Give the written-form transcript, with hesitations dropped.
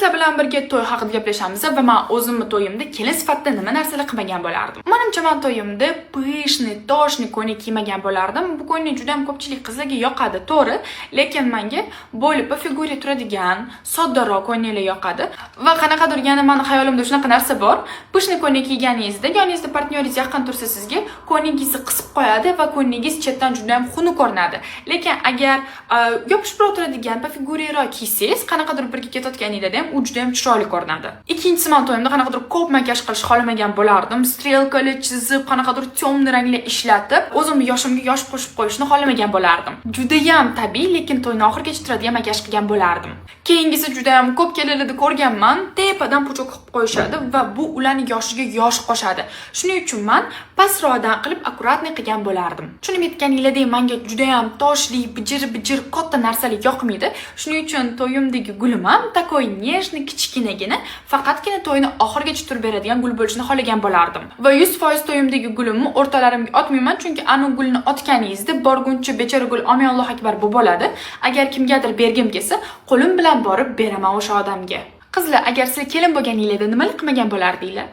sizlar bilan birga to'y haqida gaplashamiz va men o'zimning to'yimda kelin sifatida nima narsalar qilmagan bo'lardim. Menimcha men to'yimda pishni, toshni ko'ylak kiymagan bo'lardim. Bu ko'ylak juda ham ko'pchilik qizlarga yoqadi, to'g'ri, lekin menga bo'ylab va figura turadigan soddaroq ko'ylaklar yoqadi. Va qanaqadir yana mening xayolimda shunaqa narsa bor. Pishni ko'ylak kiyganingizda, yoningizda partnyoringiz yaqin tursa sizga ko'ylagingizni qisib qo'yadi va ko'ylagingiz chetdan juda ham xunuk ko'rinadi. Lekin agar yopishib turadigan va figuraroq kiysangiz, qanaqadir birga ketayotganingizda ham u juda ham chiroyli ko'rinadi. Ikkinchisi, men to'yimda qanaqadir ko'p makiyaj qilish xohlamagan bo'lardim. Strelkalar chizib, qanaqadir temni ranglar ishlatib, o'zimning yoshimga yosh qo'shib qo'yishni xohlamagan bo'lardim. Juda ham tabiiy, lekin to'yni oxirigacha turadigan makiyaj qilgan bo'lardim. Keyingisi juda ham ko'p kelinlarda ko'rganman, tepadan puchuk qilib qo'yishadi va bu ularning yoshiga yosh qo'shadi. Shuning uchun men pastroqdan qilib akkuratni qilgan bo'lardim. Shuni aytganinglardek, menga juda ham toshli, bijir katta narsalar yoqmaydi. Shuning uchun to'yimdagi gulim ham takoy nejni, kichkinagina, faqatgina to'yni oxirigacha turib beradigan gul bo'lishini xohlagan bo'lardim. Va 100% to'yimdagi gulimni o'rtalarimga otmayman, chunki anu gulni otganingizda borguncha bechora gul amin Alloh akbar bo'ladi. Agar kimgadir bergim kelsa, qo'lim bilan borib beraman o'sha odamga. Qizlar, agar sizlar kelin bo'lganingizda nimalar qilmagan bo'lardinglar?